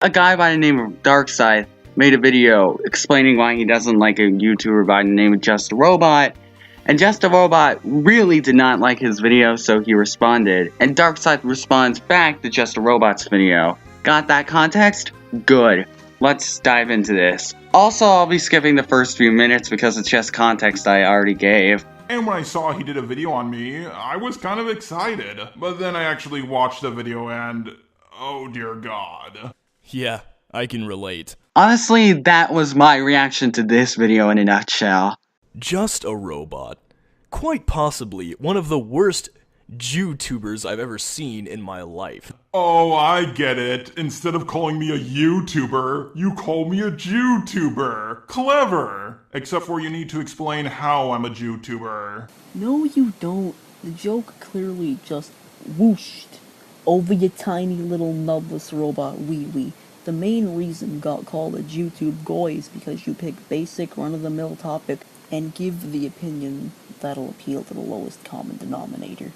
A guy by the name of Darkscythe made a video explaining why he doesn't like a YouTuber by the name of Just a Robot, and Just a Robot really did not like his video, so he responded, and Darkscythe responds back to Just a Robot's video. Got that context? Good. Let's dive into this. Also, I'll be skipping the first few minutes because it's just context I already gave. And when I saw he did a video on me, I was kind of excited. But then I actually watched the video and, oh dear God. Yeah, I can relate. Honestly, that was my reaction to this video in a nutshell. Just a Robot. Quite possibly one of the worst YouTubers I've ever seen in my life. Oh, I get it. Instead of calling me a YouTuber, you call me a Jewtuber. Clever. Except for you need to explain how I'm a Jewtuber. No, you don't. The joke clearly just whooshed over your tiny little nubless robot wee-wee. The main reason you got called a YouTube goy is because you pick basic run-of-the-mill topic and give the opinion that'll appeal to the lowest common denominator.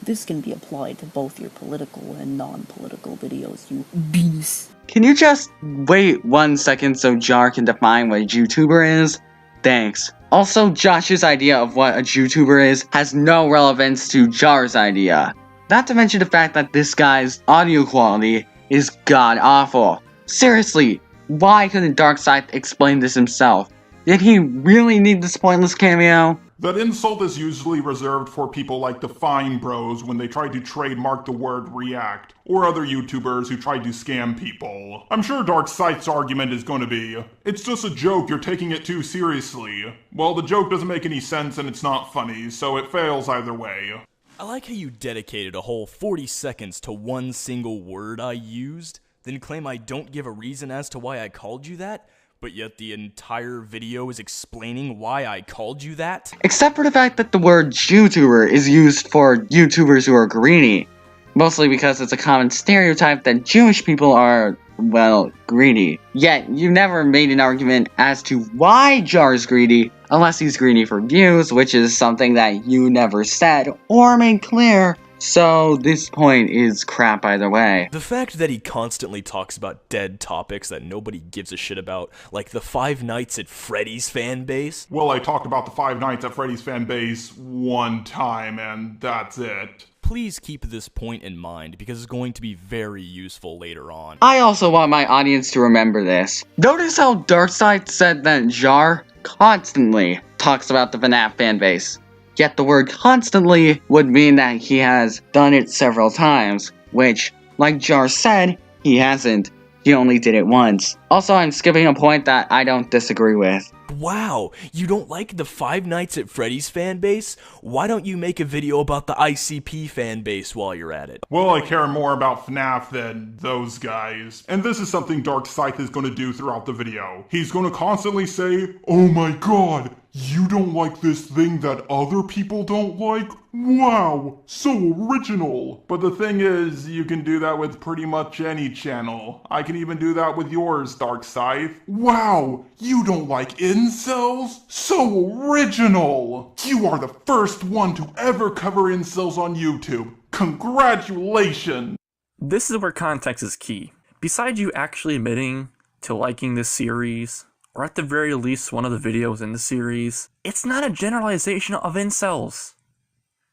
This can be applied to both your political and non-political videos, you beast. Can you just wait 1 second so Jar can define what a YouTuber is? Thanks. Also, Josh's idea of what a YouTuber is has no relevance to Jar's idea. Not to mention the fact that this guy's audio quality is god-awful. Seriously, why couldn't Darkscythe explain this himself? Did he really need this pointless cameo? That insult is usually reserved for people like the Fine Bros when they try to trademark the word react, or other YouTubers who try to scam people. I'm sure Darkscythe's argument is going to be, it's just a joke, you're taking it too seriously. Well, the joke doesn't make any sense and it's not funny, so it fails either way. I like how you dedicated a whole 40 seconds to one single word I used, then claim I don't give a reason as to why I called you that, but yet the entire video is explaining why I called you that? Except for the fact that the word YouTuber is used for YouTubers who are greedy. Mostly because it's a common stereotype that Jewish people are, well, greedy. Yet, you never made an argument as to why Jar's greedy, unless he's greedy for views, which is something that you never said or made clear. So, this point is crap either way. The fact that he constantly talks about dead topics that nobody gives a shit about, like the Five Nights at Freddy's fan base. Well, I talked about the Five Nights at Freddy's fan base one time, and that's it. Please keep this point in mind, because it's going to be very useful later on. I also want my audience to remember this. Notice how Darkscythe said that Jar constantly talks about the FNAF fanbase. Yet the word constantly would mean that he has done it several times, which, like Jar said, he hasn't. He only did it once. Also, I'm skipping a point that I don't disagree with. Wow, you don't like the Five Nights at Freddy's fan base? Why don't you make a video about the ICP fan base while you're at it? Well, I care more about FNAF than those guys. And this is something Darkscythe is going to do throughout the video. He's going to constantly say, oh my god, you don't like this thing that other people don't like? Wow, so original. But the thing is, you can do that with pretty much any channel. I can even do that with yours, Darkscythe. Wow, you don't like incels? So original. You are the first one to ever cover incels on YouTube. Congratulations. This is where context is key. Besides you actually admitting to liking this series, or at the very least one of the videos in the series, it's not a generalization of incels.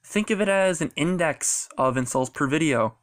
Think of it as an index of incels per video.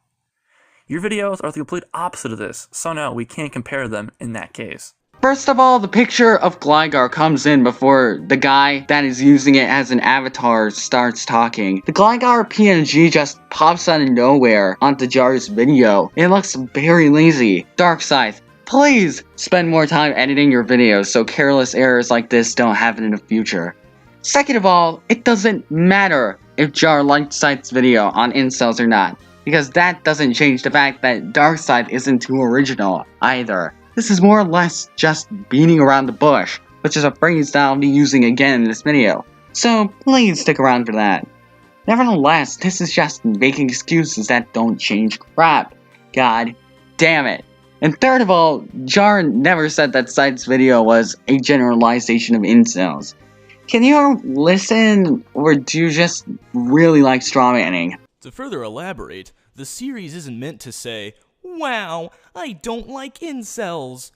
Your videos are the complete opposite of this, so no, we can't compare them in that case. First of all, the picture of Gligar comes in before the guy that is using it as an avatar starts talking. The Gligar PNG just pops out of nowhere onto Jar's video. It looks very lazy. Darkscythe, please spend more time editing your videos so careless errors like this don't happen in the future. Second of all, it doesn't matter if Jar liked Scythe's video on incels or not, because that doesn't change the fact that Darkscythe isn't too original either. This is more or less just beating around the bush, which is a phrase that I'll be using again in this video. So please stick around for that. Nevertheless, this is just making excuses that don't change crap. God damn it. And third of all, Jar never said that Scythe's video was a generalization of incels. Can you listen, or do you just really like strawmanning? To further elaborate, the series isn't meant to say, Wow, I don't like incels.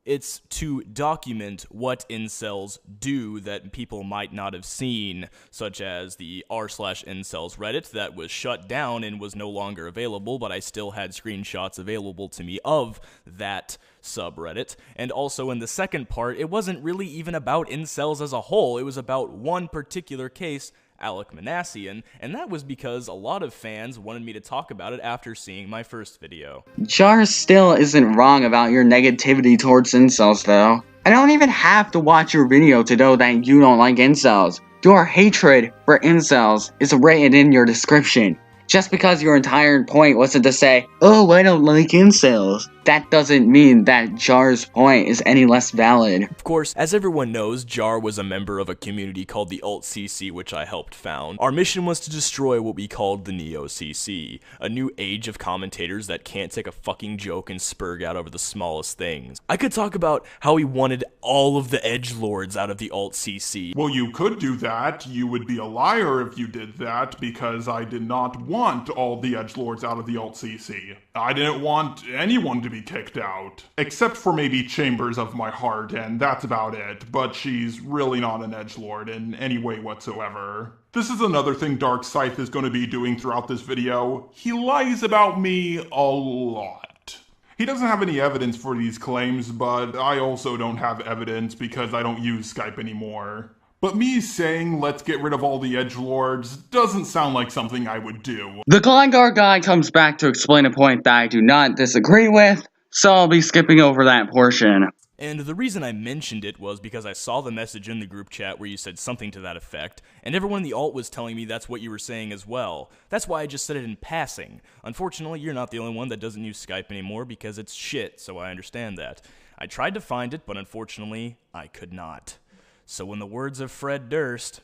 It's to document what incels do that people might not have seen, such as the r/incels Reddit that was shut down and was no longer available, but I still had screenshots available to me of that subreddit. And also in the second part, it wasn't really even about incels as a whole, it was about one particular case, Alec Manassian, and that was because a lot of fans wanted me to talk about it after seeing my first video. Jar still isn't wrong about your negativity towards incels though. I don't even have to watch your video to know that you don't like incels. Your hatred for incels is written in your description. Just because your entire point wasn't to say, oh, I don't like incels, that doesn't mean that Jar's point is any less valid. Of course, as everyone knows, Jar was a member of a community called the Alt-CC, which I helped found. Our mission was to destroy what we called the Neo-CC, a new age of commentators that can't take a fucking joke and spurg out over the smallest things. I could talk about how we wanted all of the edgelords out of the Alt-CC. Well, you could do that. You would be a liar if you did that, because I did not want all the edgelords out of the Alt-CC. I didn't want anyone to be kicked out. Except for maybe Chambers of my heart, and that's about it. But she's really not an edgelord in any way whatsoever. This is another thing Darkscythe is going to be doing throughout this video. He lies about me a lot. He doesn't have any evidence for these claims, but I also don't have evidence because I don't use Skype anymore. But me saying let's get rid of all the edgelords doesn't sound like something I would do. The Gligar guy comes back to explain a point that I do not disagree with, so I'll be skipping over that portion. And the reason I mentioned it was because I saw the message in the group chat where you said something to that effect, and everyone in the alt was telling me that's what you were saying as well. That's why I just said it in passing. Unfortunately, you're not the only one that doesn't use Skype anymore because it's shit, so I understand that. I tried to find it, but unfortunately, I could not. So in the words of Fred Durst,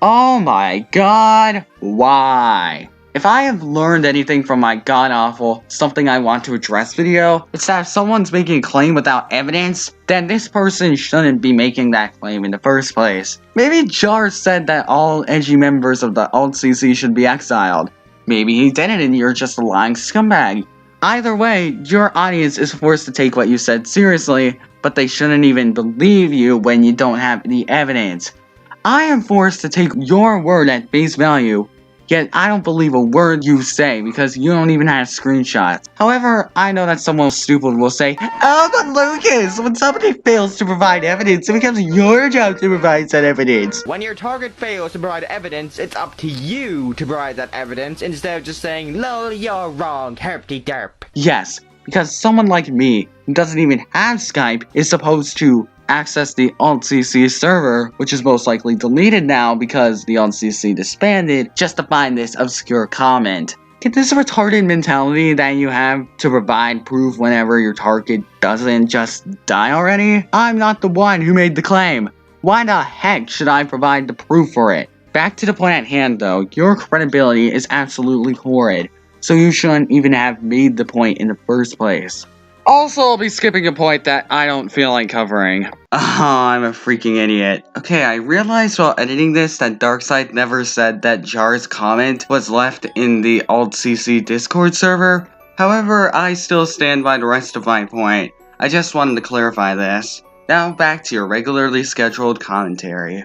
Oh my god, why? If I have learned anything from my god-awful something I want to address video, it's that if someone's making a claim without evidence, then this person shouldn't be making that claim in the first place. Maybe Jar said that all edgy members of the Alt-CC should be exiled. Maybe he didn't and you're just a lying scumbag. Either way, your audience is forced to take what you said seriously, but they shouldn't even believe you when you don't have any evidence. I am forced to take your word at face value, yet I don't believe a word you say because you don't even have screenshots. However, I know that someone stupid will say, oh, but Lucas, when somebody fails to provide evidence, it becomes your job to provide said evidence. When your target fails to provide evidence, it's up to you to provide that evidence instead of just saying, lol, you're wrong, herpty-derp. Yes, because someone like me, who doesn't even have Skype, is supposed to access the Alt-CC server, which is most likely deleted now because the Alt-CC disbanded, just to find this obscure comment. Get this retarded mentality that you have to provide proof whenever your target doesn't just die already? I'm not the one who made the claim. Why the heck should I provide the proof for it? Back to the point at hand though, your credibility is absolutely horrid, so you shouldn't even have made the point in the first place. Also, I'll be skipping a point that I don't feel like covering. I'm a freaking idiot. Okay, I realized while editing this that Darkscythe never said that Jar's comment was left in the Alt-CC Discord server. However, I still stand by the rest of my point. I just wanted to clarify this. Now back to your regularly scheduled commentary.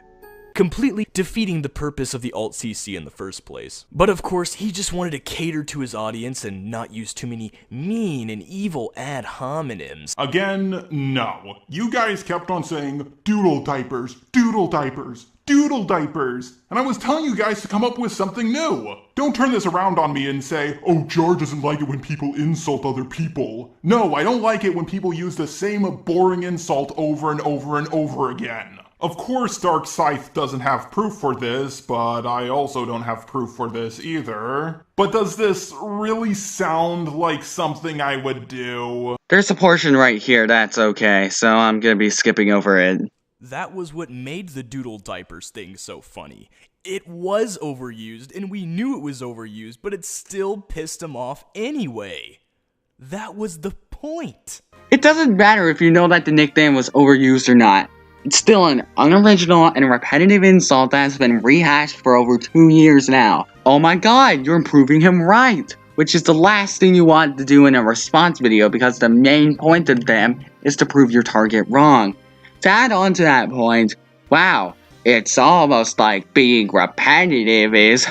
completely defeating the purpose of the Alt-CC in the first place. But of course, he just wanted to cater to his audience and not use too many mean and evil ad hominems. Again, no. You guys kept on saying, doodle diapers, doodle diapers, doodle diapers. And I was telling you guys to come up with something new. Don't turn this around on me and say, oh, Jar doesn't like it when people insult other people. No, I don't like it when people use the same boring insult over and over and over again. Of course, Darkscythe doesn't have proof for this, but I also don't have proof for this either. But does this really sound like something I would do? There's a portion right here that's okay, so I'm gonna be skipping over it. That was what made the doodle diapers thing so funny. It was overused, and we knew it was overused, but it still pissed him off anyway. That was the point. It doesn't matter if you know that the nickname was overused or not. It's still an unoriginal and repetitive insult that has been rehashed for over 2 years now. Oh my god, you're proving him right. which is the last thing you want to do in a response video because the main point of them is to prove your target wrong. To add on to that point, wow, it's almost like being repetitive is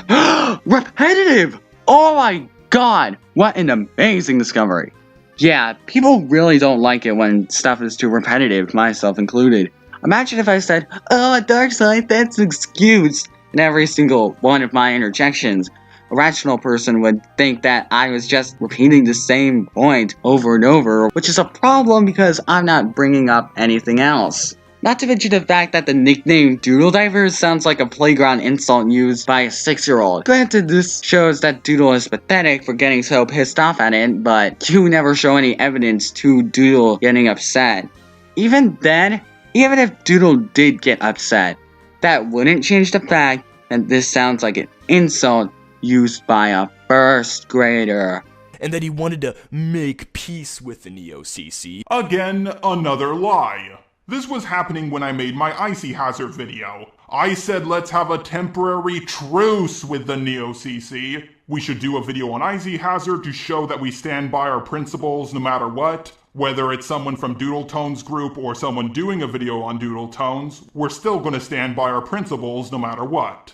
repetitive! Oh my god, what an amazing discovery. Yeah, people really don't like it when stuff is too repetitive, myself included. Imagine if I said, oh, Darkscythe, that's an excuse, in every single one of my interjections. A rational person would think that I was just repeating the same point over and over, which is a problem because I'm not bringing up anything else. Not to mention the fact that the nickname Doodle Divers sounds like a playground insult used by a 6-year-old. Granted, this shows that Doodle is pathetic for getting so pissed off at it, but you never show any evidence to Doodle getting upset. Even then, even if Doodle did get upset, that wouldn't change the fact that this sounds like an insult used by a first grader. And that he wanted to make peace with the Neo-CC. Again, another lie. This was happening when I made my Icy Hazard video. I said let's have a temporary truce with the Neo-CC. We should do a video on Icy Hazard to show that we stand by our principles no matter what. Whether it's someone from Doodletones group or someone doing a video on Doodletones, we're still gonna stand by our principles no matter what.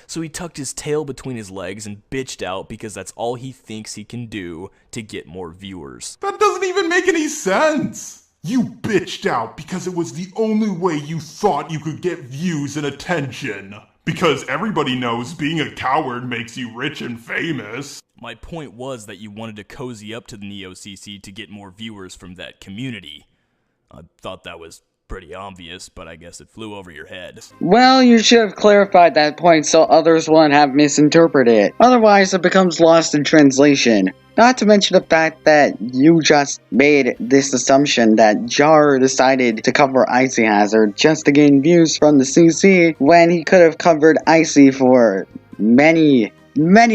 So he tucked his tail between his legs and bitched out because that's all he thinks he can do to get more viewers. That doesn't even make any sense! You bitched out because it was the only way you thought you could get views and attention. Because everybody knows being a coward makes you rich and famous. My point was that you wanted to cozy up to the Neo-CC to get more viewers from that community. I thought that was pretty obvious, but I guess it flew over your head. Well, you should have clarified that point so others wouldn't have misinterpreted it. Otherwise, it becomes lost in translation. Not to mention the fact that you just made this assumption that Jar decided to cover Icy Hazard just to gain views from the CC when he could have covered Icy for many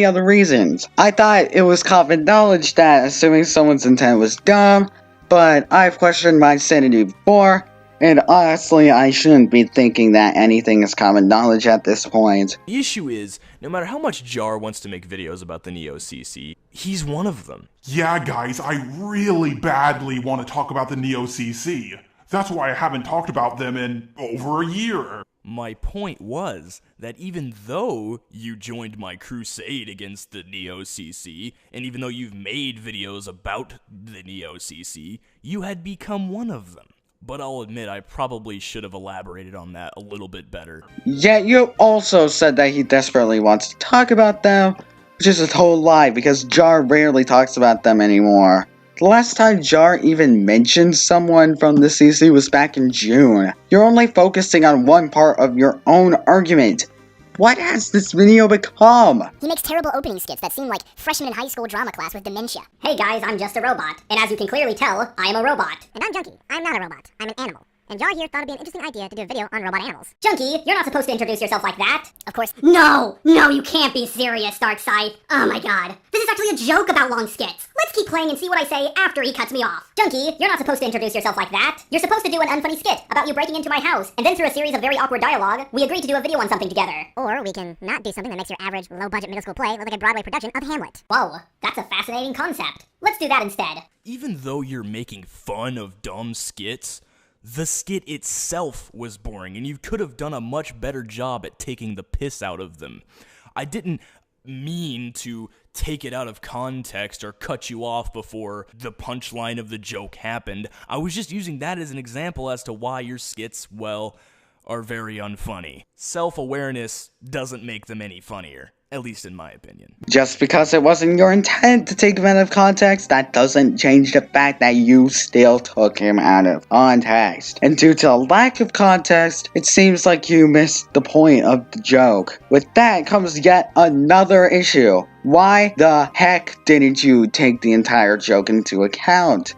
other reasons. I thought it was common knowledge that assuming someone's intent was dumb, but I've questioned my sanity before. And honestly, I shouldn't be thinking that anything is common knowledge at this point. The issue is, no matter how much Jar wants to make videos about the Neo-CC, he's one of them. Yeah, guys, I really badly want to talk about the Neo-CC. That's why I haven't talked about them in over a year. My point was that even though you joined my crusade against the Neo-CC, and even though you've made videos about the Neo-CC, you had become one of them. But I'll admit I probably should have elaborated on that a little bit better. Yet you also said that he desperately wants to talk about them, which is a total lie because Jar rarely talks about them anymore. The last time Jar even mentioned someone from the CC was back in June. You're only focusing on one part of your own argument. What has this video become? He makes terrible opening skits that seem like freshmen in high school drama class with dementia. Hey guys, I'm just a robot. And as you can clearly tell, I am a robot. And I'm Junkie. I'm not a robot. I'm an animal. And Jar here thought it'd be an interesting idea to do a video on robot animals. Junkie, you're not supposed to introduce yourself like that. Of course. No, you can't be serious, Darkscythe. Oh my god. This is actually a joke about long skits. Let's keep playing and see what I say after he cuts me off. Junkie, you're not supposed to introduce yourself like that. You're supposed to do an unfunny skit about you breaking into my house, and then through a series of very awkward dialogue, we agreed to do a video on something together. Or we can not do something that makes your average, low-budget middle school play look like a Broadway production of Hamlet. Whoa, that's a fascinating concept. Let's do that instead. Even though you're making fun of dumb skits, the skit itself was boring, and you could have done a much better job at taking the piss out of them. I didn't mean to take it out of context or cut you off before the punchline of the joke happened. I was just using that as an example as to why your skits, well, are very unfunny. Self-awareness doesn't make them any funnier. At least in my opinion. Just because it wasn't your intent to take him out of context, that doesn't change the fact that you still took him out of context. And due to a lack of context, it seems like you missed the point of the joke. With that comes yet another issue. Why the heck didn't you take the entire joke into account?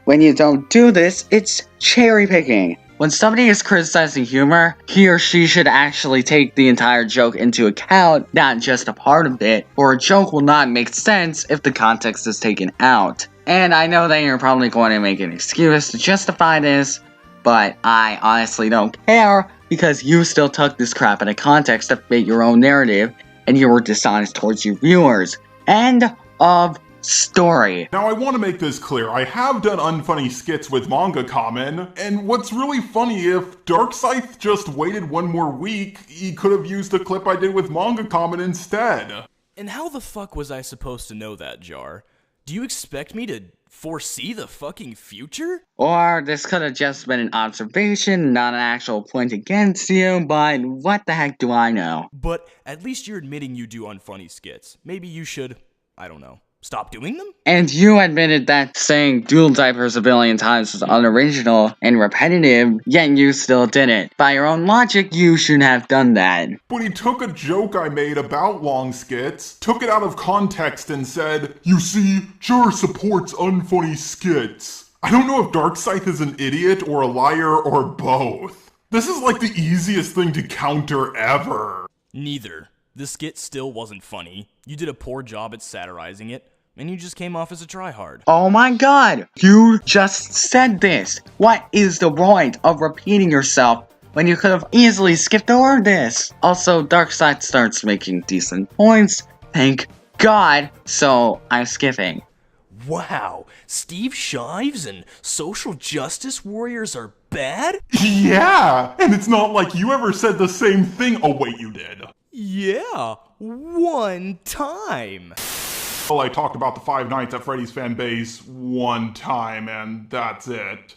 When you don't do this, it's cherry picking. When somebody is criticizing humor, he or she should actually take the entire joke into account, not just a part of it, or a joke will not make sense if the context is taken out. And I know that you're probably going to make an excuse to justify this, but I honestly don't care, because you still took this crap out of context to fit your own narrative, and you were dishonest towards your viewers. And of story. Now I want to make this clear, I have done unfunny skits with Manga Kamen, and what's really funny, if Darkscythe just waited one more week, he could have used the clip I did with Manga Kamen instead. And how the fuck was I supposed to know that, Jar? Do you expect me to foresee the fucking future? Or this could have just been an observation, not an actual point against you, but what the heck do I know? But at least you're admitting you do unfunny skits. Maybe you should, I don't know, stop doing them? And you admitted that saying dual diapers a billion times was unoriginal and repetitive, yet you still did it. By your own logic, you shouldn't have done that. But he took a joke I made about long skits, took it out of context and said, "You see, Jar supports unfunny skits." I don't know if Darkscythe is an idiot or a liar or both. This is like the easiest thing to counter ever. Neither. The skit still wasn't funny. You did a poor job at satirizing it, and you just came off as a tryhard. Oh my god, you just said this. What is the point of repeating yourself when you could have easily skipped over this? Also, Darkscythe starts making decent points, thank god, so I'm skipping. Wow, Steve Shives and social justice warriors are bad? Yeah, and it's not like you ever said the same thing. Oh wait, you did. Yeah, one time. Well, I talked about the Five Nights at Freddy's fan base one time, and that's it.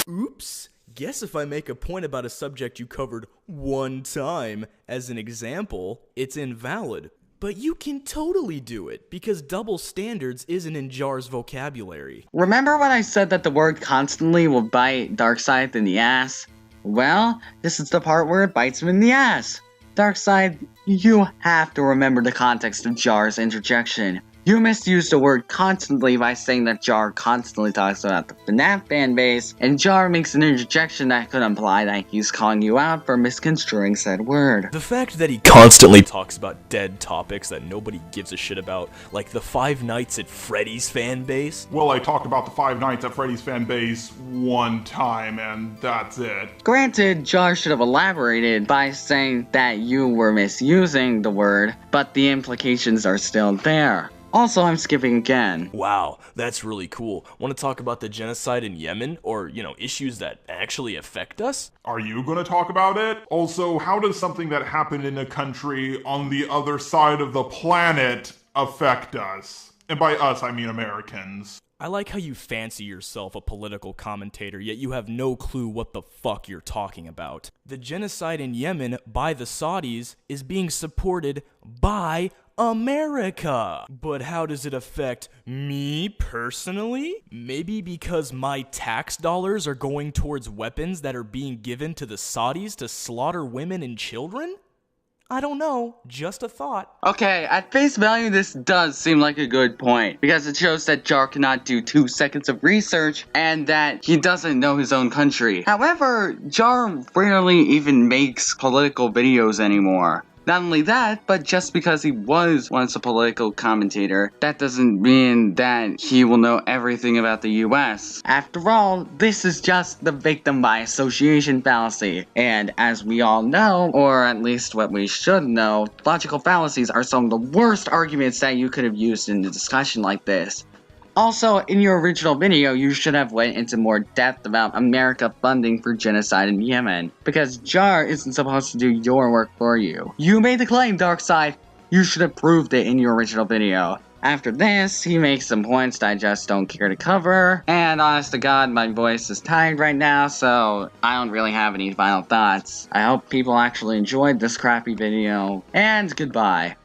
Oops. Guess if I make a point about a subject you covered one time as an example, it's invalid. But you can totally do it, because double standards isn't in Jar's vocabulary. Remember when I said that the word constantly will bite Darkscythe in the ass? Well, this is the part where it bites him in the ass. Darkscythe, you have to remember the context of Jar's interjection. You misused the word constantly by saying that Jar constantly talks about the FNAF fanbase, and Jar makes an interjection that could imply that he's calling you out for misconstruing said word. The fact that he constantly talks about dead topics that nobody gives a shit about, like the Five Nights at Freddy's fan base. Well, I talked about the Five Nights at Freddy's fan base one time, and that's it. Granted, Jar should have elaborated by saying that you were misusing the word, but the implications are still there. Also, I'm skipping again. Wow, that's really cool. Want to talk about the genocide in Yemen? Or, issues that actually affect us? Are you gonna talk about it? Also, how does something that happened in a country on the other side of the planet affect us? And by us, I mean Americans. I like how you fancy yourself a political commentator, yet you have no clue what the fuck you're talking about. The genocide in Yemen by the Saudis is being supported by America. But how does it affect me personally? Maybe because my tax dollars are going towards weapons that are being given to the Saudis to slaughter women and children? I don't know, just a thought. Okay, at face value, this does seem like a good point, because it shows that Jar cannot do 2 seconds of research, and that he doesn't know his own country. However, Jar rarely even makes political videos anymore. Not only that, but just because he was once a political commentator, that doesn't mean that he will know everything about the US. After all, this is just the victim by association fallacy. And as we all know, or at least what we should know, logical fallacies are some of the worst arguments that you could have used in a discussion like this. Also, in your original video, you should have went into more depth about America funding for genocide in Yemen, because Jar isn't supposed to do your work for you. You made the claim, Darkscythe. You should have proved it in your original video. After this, he makes some points that I just don't care to cover, and honest to God, my voice is tired right now, so I don't really have any final thoughts. I hope people actually enjoyed this crappy video, and goodbye.